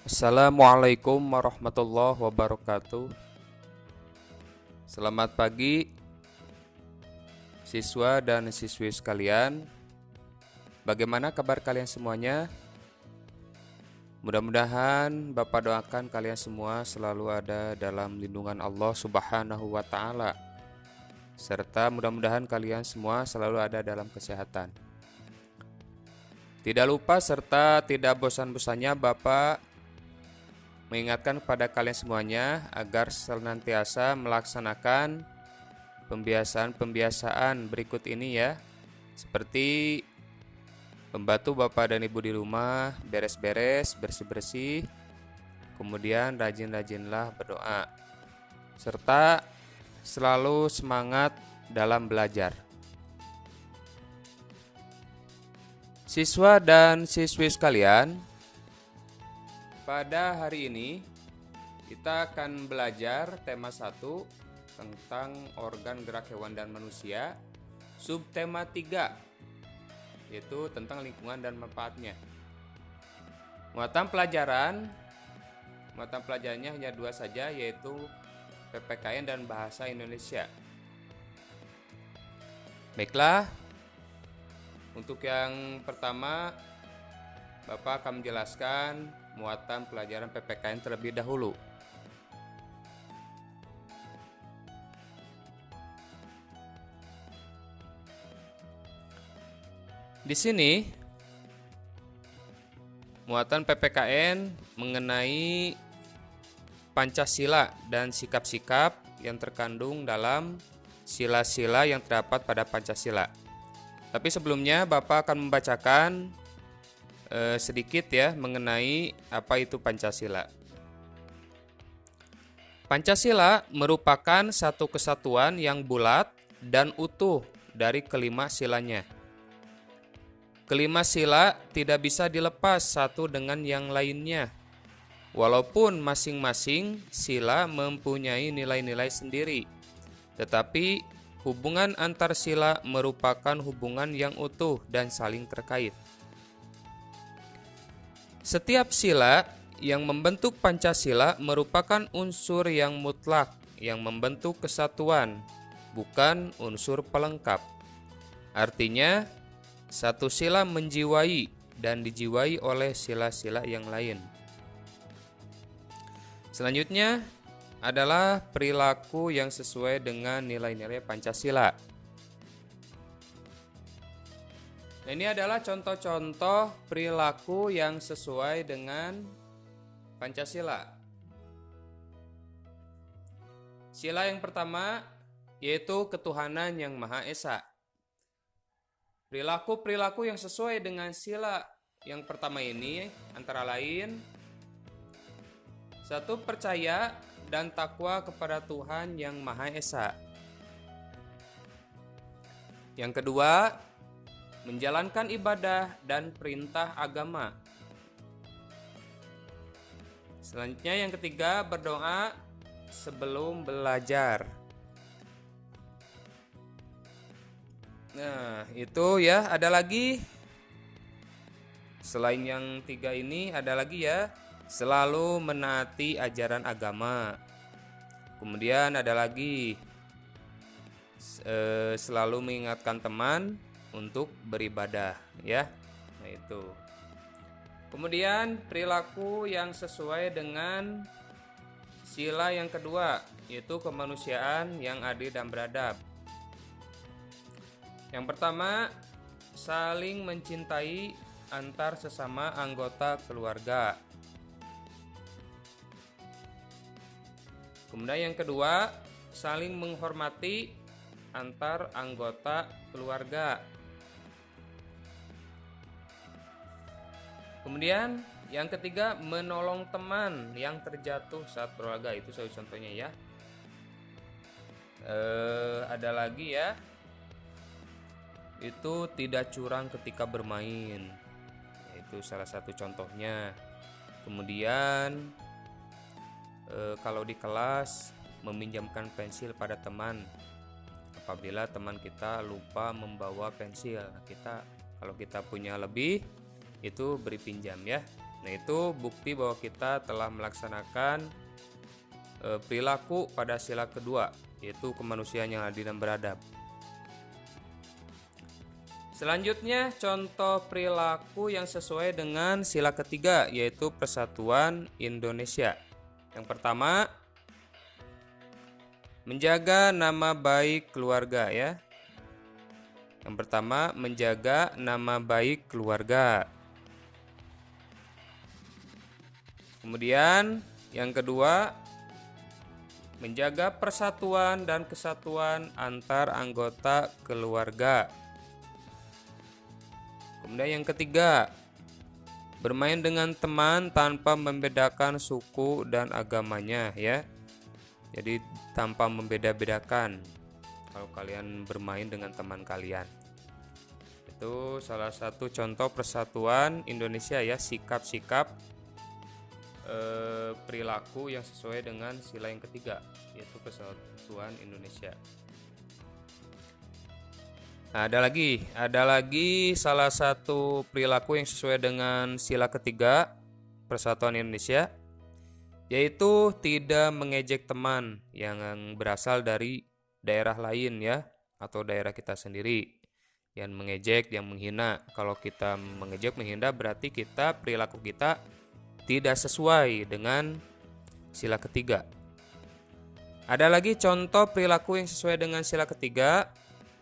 Assalamualaikum warahmatullahi wabarakatuh. Selamat pagi siswa dan siswi sekalian. Bagaimana kabar kalian semuanya? Mudah-mudahan Bapak doakan kalian semua selalu ada dalam lindungan Allah Subhanahu wa taala. Serta mudah-mudahan kalian semua selalu ada dalam kesehatan. Tidak lupa serta tidak bosan-bosannya Bapak mengingatkan kepada kalian semuanya agar senantiasa melaksanakan pembiasaan-pembiasaan berikut ini ya. Seperti membantu Bapak dan Ibu di rumah, beres-beres, bersih-bersih, kemudian rajin-rajinlah berdoa, serta selalu semangat dalam belajar. Siswa dan siswi sekalian, pada hari ini kita akan belajar tema 1 tentang organ gerak hewan dan manusia, subtema 3 yaitu tentang lingkungan dan manfaatnya. Muatan pelajarannya hanya 2 saja, yaitu PPKN dan bahasa Indonesia. Baiklah, untuk yang pertama Bapak akan menjelaskan muatan pelajaran PPKN terlebih dahulu. Di sini muatan PPKN mengenai Pancasila dan sikap-sikap yang terkandung dalam sila-sila yang terdapat pada Pancasila. Tapi sebelumnya Bapak akan membacakan sedikit ya mengenai apa itu Pancasila. Pancasila merupakan satu kesatuan yang bulat dan utuh dari kelima silanya. Kelima sila tidak bisa dilepas satu dengan yang lainnya, walaupun masing-masing sila mempunyai nilai-nilai sendiri. Tetapi hubungan antar sila merupakan hubungan yang utuh dan saling terkait. Setiap sila yang membentuk Pancasila merupakan unsur yang mutlak yang membentuk kesatuan, bukan unsur pelengkap. Artinya, satu sila menjiwai dan dijiwai oleh sila-sila yang lain. Selanjutnya adalah perilaku yang sesuai dengan nilai-nilai Pancasila. Nah, ini adalah contoh-contoh perilaku yang sesuai dengan Pancasila. Sila yang pertama yaitu ketuhanan yang Maha Esa. Perilaku-perilaku yang sesuai dengan sila yang pertama ini antara lain: 1. Percaya dan takwa kepada Tuhan yang Maha Esa. Yang kedua, menjalankan ibadah dan perintah agama. Selanjutnya yang ketiga, berdoa sebelum belajar. Nah, itu ya, ada lagi. Selain yang 3 ini, ada lagi ya, selalu menaati ajaran agama. Kemudian ada lagi, selalu mengingatkan teman untuk beribadah, ya. Nah, itu. Kemudian perilaku yang sesuai dengan sila yang kedua, yaitu kemanusiaan yang adil dan beradab. Yang pertama, saling mencintai antar sesama anggota keluarga. Kemudian yang kedua, saling menghormati antar anggota keluarga. Kemudian yang ketiga, menolong teman yang terjatuh saat berolahraga. Itu salah contohnya ya. Ada lagi ya, itu tidak curang ketika bermain, itu salah satu contohnya. Kemudian kalau di kelas meminjamkan pensil pada teman apabila teman kita lupa membawa pensil. Kalau kita punya lebih, itu beri pinjam ya. Nah, itu bukti bahwa kita telah melaksanakan perilaku pada sila kedua, yaitu kemanusiaan yang adil dan beradab. Selanjutnya, contoh perilaku yang sesuai dengan sila ketiga, yaitu Persatuan Indonesia. Yang pertama, menjaga nama baik keluarga ya. Yang pertama, menjaga nama baik keluarga. Kemudian, yang kedua, menjaga persatuan dan kesatuan antar anggota keluarga. Kemudian yang ketiga, bermain dengan teman tanpa membedakan suku dan agamanya ya. Jadi tanpa membeda-bedakan kalau kalian bermain dengan teman kalian. Itu salah satu contoh persatuan Indonesia ya, sikap-sikap perilaku yang sesuai dengan sila yang ketiga, yaitu Persatuan Indonesia. Nah, ada lagi salah satu perilaku yang sesuai dengan sila ketiga Persatuan Indonesia, yaitu tidak mengejek teman yang berasal dari daerah lain ya, atau daerah kita sendiri. Yang mengejek, yang menghina. Kalau kita mengejek, menghina, berarti perilaku kita tidak sesuai dengan sila ketiga. Ada lagi contoh perilaku yang sesuai dengan sila ketiga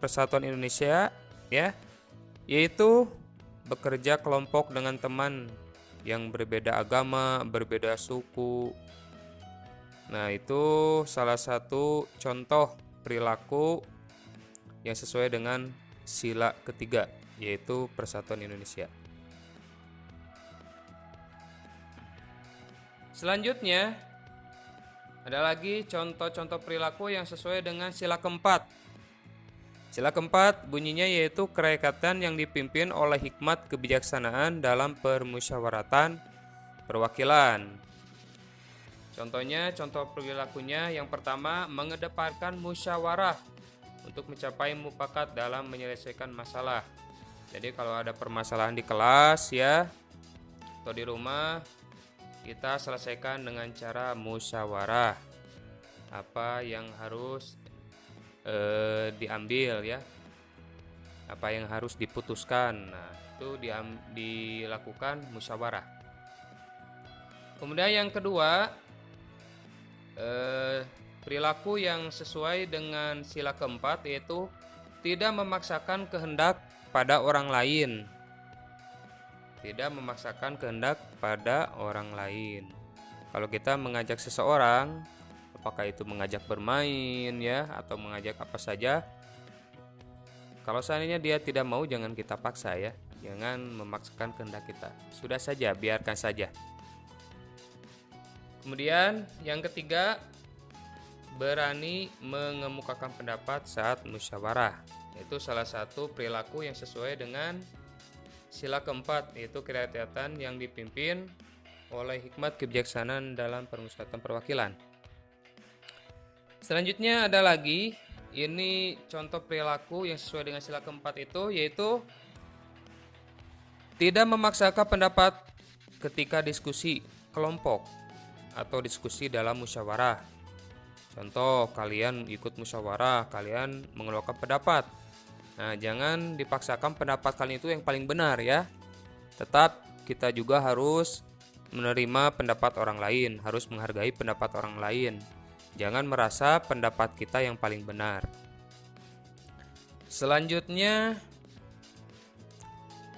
Persatuan Indonesia ya, yaitu bekerja kelompok dengan teman yang berbeda agama, berbeda suku. Nah, itu salah satu contoh perilaku yang sesuai dengan sila ketiga, yaitu Persatuan Indonesia. Selanjutnya, ada lagi contoh-contoh perilaku yang sesuai dengan sila keempat. Sila keempat bunyinya yaitu kerekatan yang dipimpin oleh hikmat kebijaksanaan dalam permusyawaratan perwakilan. Contohnya, contoh perilakunya yang pertama, mengedepankan musyawarah untuk mencapai mufakat dalam menyelesaikan masalah. Jadi kalau ada permasalahan di kelas ya atau di rumah, kita selesaikan dengan cara musyawarah. Apa yang harus diambil ya, apa yang harus diputuskan. Nah, itu dilakukan musyawarah. Kemudian yang kedua, perilaku yang sesuai dengan sila keempat, yaitu tidak memaksakan kehendak pada orang lain. Tidak memaksakan kehendak pada orang lain. Kalau kita mengajak seseorang, apakah itu mengajak bermain ya, atau mengajak apa saja, kalau seandainya dia tidak mau, jangan kita paksa ya. Jangan memaksakan kehendak kita. Sudah saja, biarkan saja. Kemudian yang ketiga, berani mengemukakan pendapat saat musyawarah. Itu salah satu perilaku yang sesuai dengan sila keempat, yaitu kerekatan yang dipimpin oleh hikmat kebijaksanaan dalam permusyawaratan perwakilan. Selanjutnya ada lagi, ini contoh perilaku yang sesuai dengan sila keempat itu, yaitu tidak memaksakan pendapat ketika diskusi kelompok atau diskusi dalam musyawarah. Contoh, kalian ikut musyawarah, kalian mengeluarkan pendapat. Nah, jangan dipaksakan pendapat kalian itu yang paling benar ya. Tetap kita juga harus menerima pendapat orang lain, harus menghargai pendapat orang lain. Jangan merasa pendapat kita yang paling benar. Selanjutnya,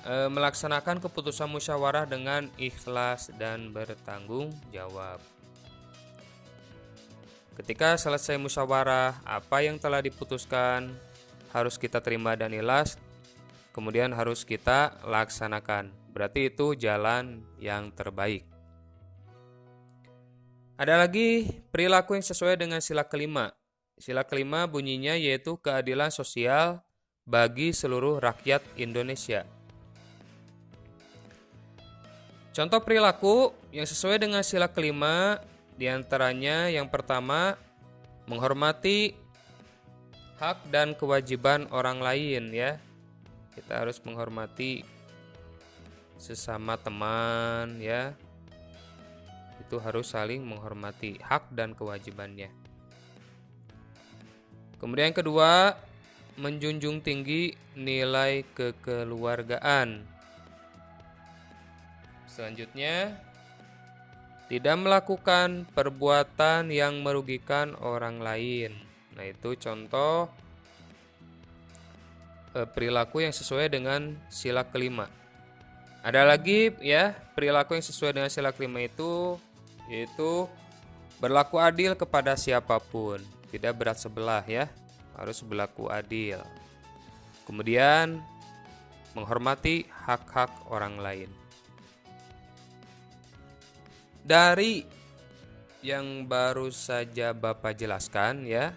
melaksanakan keputusan musyawarah dengan ikhlas dan bertanggung jawab. Ketika selesai musyawarah, apa yang telah diputuskan harus kita terima dan ikhlas, kemudian harus kita laksanakan. Berarti itu jalan yang terbaik. Ada lagi perilaku yang sesuai dengan sila kelima. Sila kelima bunyinya yaitu keadilan sosial bagi seluruh rakyat Indonesia. Contoh perilaku yang sesuai dengan sila kelima diantaranya yang pertama, menghormati hak dan kewajiban orang lain ya. Kita harus menghormati sesama teman ya. Itu harus saling menghormati hak dan kewajibannya. Kemudian yang kedua, menjunjung tinggi nilai kekeluargaan. Selanjutnya, tidak melakukan perbuatan yang merugikan orang lain. Nah, itu contoh perilaku yang sesuai dengan sila kelima. Ada lagi ya, perilaku yang sesuai dengan sila kelima itu yaitu berlaku adil kepada siapapun, tidak berat sebelah ya, harus berlaku adil. Kemudian menghormati hak-hak orang lain. Dari yang baru saja Bapak jelaskan ya,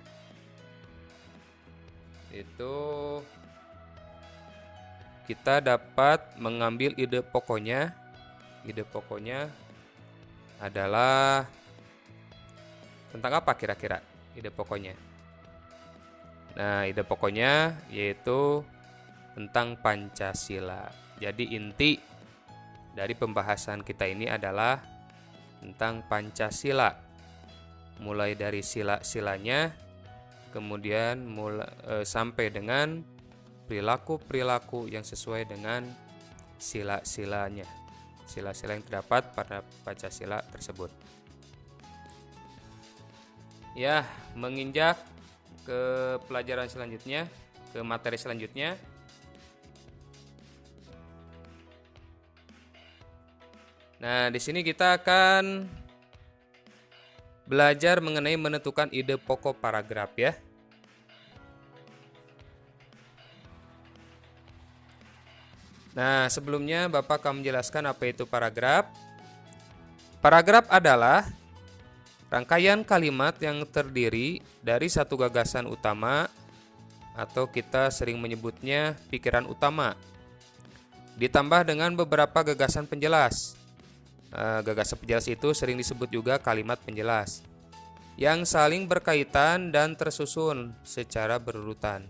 itu kita dapat mengambil ide pokoknya. Ide pokoknya adalah tentang apa kira-kira ide pokoknya? Nah, ide pokoknya yaitu tentang Pancasila. Jadi inti dari pembahasan kita ini adalah tentang Pancasila. Mulai dari sila-silanya, kemudian sampai dengan perilaku-perilaku yang sesuai dengan sila-silanya. Sila-sila yang terdapat pada Pancasila tersebut. Ya, menginjak ke pelajaran selanjutnya, ke materi selanjutnya. Nah, di sini kita akan belajar mengenai menentukan ide pokok paragraf ya. Nah, sebelumnya Bapak akan menjelaskan apa itu paragraf. Paragraf adalah rangkaian kalimat yang terdiri dari satu gagasan utama atau kita sering menyebutnya pikiran utama, ditambah dengan beberapa gagasan penjelas. Gagasan penjelas itu sering disebut juga kalimat penjelas, yang saling berkaitan dan tersusun secara berurutan.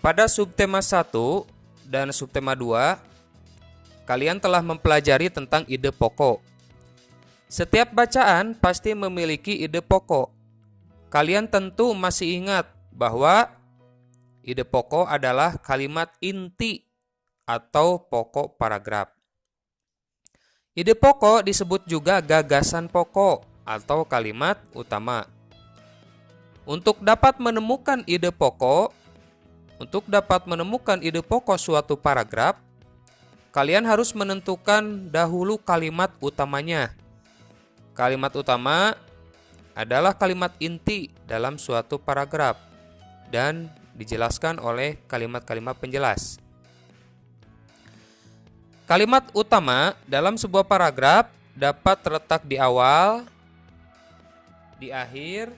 Pada subtema 1 dan subtema 2, kalian telah mempelajari tentang ide pokok. Setiap bacaan pasti memiliki ide pokok. Kalian tentu masih ingat bahwa ide pokok adalah kalimat inti atau pokok paragraf. Ide pokok disebut juga gagasan pokok atau kalimat utama. Untuk dapat menemukan ide pokok suatu paragraf, kalian harus menentukan dahulu kalimat utamanya. Kalimat utama adalah kalimat inti dalam suatu paragraf dan dijelaskan oleh kalimat-kalimat penjelas. Kalimat utama dalam sebuah paragraf dapat terletak di awal, di akhir,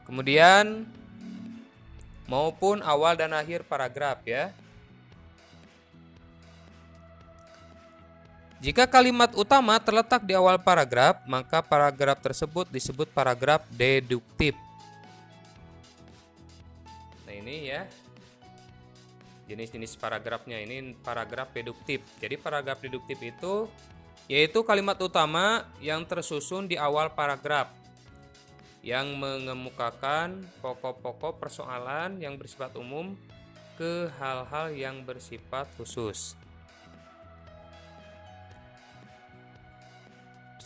kemudian maupun awal dan akhir paragraf ya. Jika kalimat utama terletak di awal paragraf, maka paragraf tersebut disebut paragraf deduktif. Nah, ini ya. Jenis-jenis paragrafnya ini paragraf deduktif. Jadi paragraf deduktif itu yaitu kalimat utama yang tersusun di awal paragraf, yang mengemukakan pokok-pokok persoalan yang bersifat umum ke hal-hal yang bersifat khusus.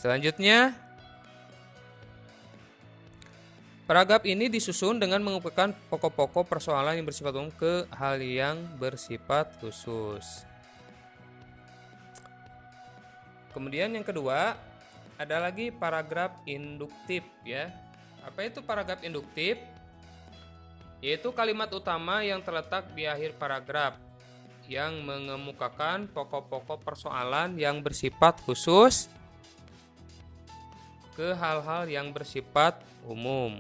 Selanjutnya, paragraf ini disusun dengan mengemukakan pokok-pokok persoalan yang bersifat umum ke hal yang bersifat khusus. Kemudian yang kedua, ada lagi paragraf induktif ya. Apa itu paragraf induktif? Yaitu kalimat utama yang terletak di akhir paragraf yang mengemukakan pokok-pokok persoalan yang bersifat khusus ke hal-hal yang bersifat umum.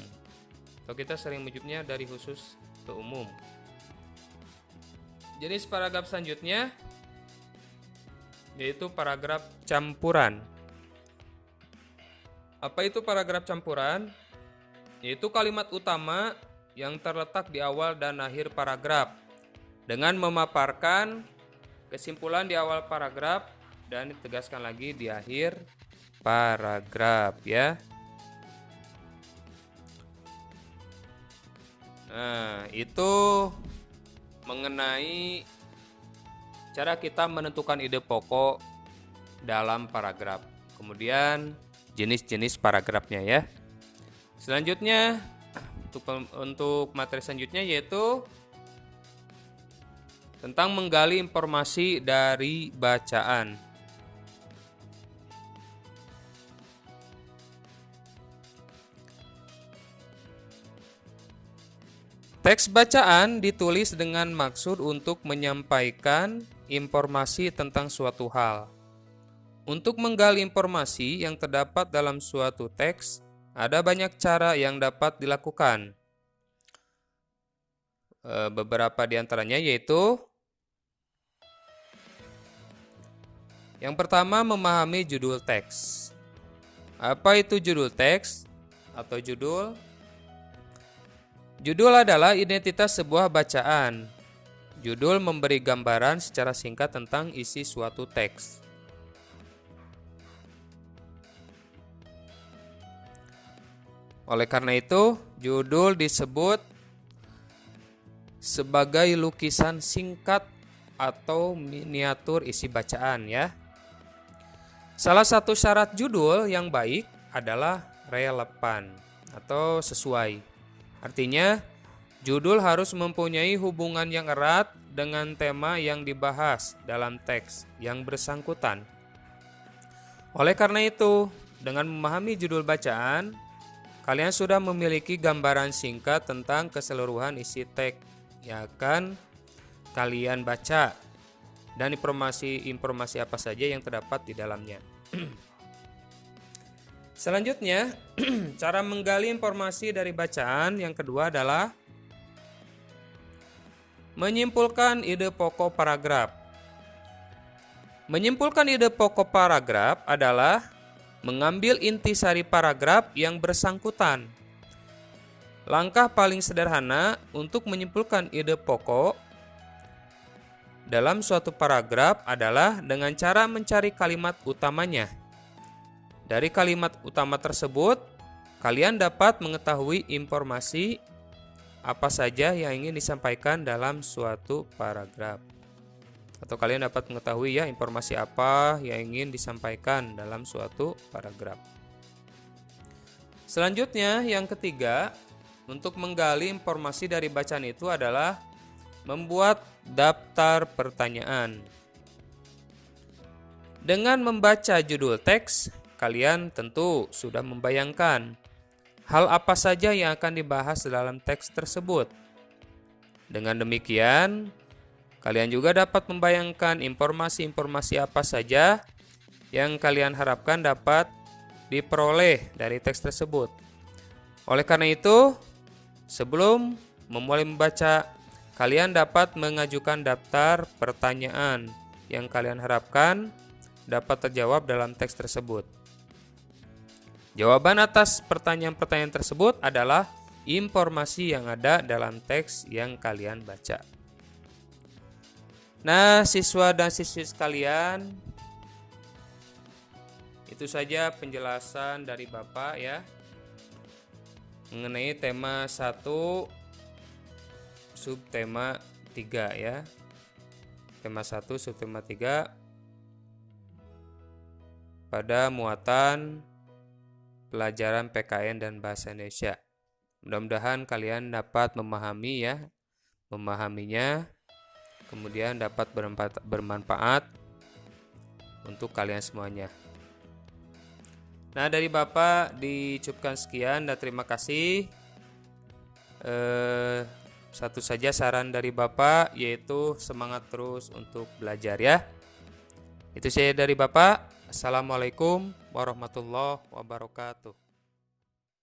Atau kita sering menyebutnya dari khusus ke umum. Jenis paragraf selanjutnya yaitu paragraf campuran. Apa itu paragraf campuran? Yaitu kalimat utama yang terletak di awal dan akhir paragraf dengan memaparkan kesimpulan di awal paragraf dan ditegaskan lagi di akhir paragraf ya. Nah, itu mengenai cara kita menentukan ide pokok dalam paragraf. Kemudian jenis-jenis paragrafnya ya. Selanjutnya untuk materi selanjutnya yaitu tentang menggali informasi dari bacaan. Teks bacaan ditulis dengan maksud untuk menyampaikan informasi tentang suatu hal. Untuk menggali informasi yang terdapat dalam suatu teks, ada banyak cara yang dapat dilakukan. Beberapa di antaranya yaitu yang pertama, memahami judul teks. Apa itu judul teks atau judul? Judul adalah identitas sebuah bacaan. Judul memberi gambaran secara singkat tentang isi suatu teks. Oleh karena itu, judul disebut sebagai lukisan singkat atau miniatur isi bacaan ya. Salah satu syarat judul yang baik adalah relevan atau sesuai. Artinya, judul harus mempunyai hubungan yang erat dengan tema yang dibahas dalam teks yang bersangkutan. Oleh karena itu, dengan memahami judul bacaan, kalian sudah memiliki gambaran singkat tentang keseluruhan isi teks yang akan kalian baca dan informasi apa saja yang terdapat di dalamnya. Selanjutnya, cara menggali informasi dari bacaan yang kedua adalah menyimpulkan ide pokok paragraf. Menyimpulkan ide pokok paragraf adalah mengambil intisari paragraf yang bersangkutan. Langkah paling sederhana untuk menyimpulkan ide pokok dalam suatu paragraf adalah dengan cara mencari kalimat utamanya. Dari kalimat utama tersebut, kalian dapat mengetahui informasi apa saja yang ingin disampaikan dalam suatu paragraf. Atau kalian dapat mengetahui ya informasi apa yang ingin disampaikan dalam suatu paragraf. Selanjutnya, yang ketiga, untuk menggali informasi dari bacaan itu adalah membuat daftar pertanyaan. Dengan membaca judul teks, kalian tentu sudah membayangkan hal apa saja yang akan dibahas dalam teks tersebut. Dengan demikian, kalian juga dapat membayangkan informasi-informasi apa saja yang kalian harapkan dapat diperoleh dari teks tersebut. Oleh karena itu, sebelum memulai membaca, kalian dapat mengajukan daftar pertanyaan yang kalian harapkan dapat terjawab dalam teks tersebut. Jawaban atas pertanyaan-pertanyaan tersebut adalah informasi yang ada dalam teks yang kalian baca. Nah, siswa dan siswi sekalian, itu saja penjelasan dari Bapak ya mengenai tema 1 subtema 3 ya. Tema 1 subtema 3 pada muatan pelajaran PKN dan Bahasa Indonesia. Mudah-mudahan kalian dapat memahaminya, kemudian dapat bermanfaat untuk kalian semuanya. Nah, dari Bapak diucapkan sekian dan terima kasih. Satu saja saran dari Bapak, yaitu semangat terus untuk belajar ya. Itu saya dari Bapak. Assalamualaikum warahmatullahi wabarakatuh.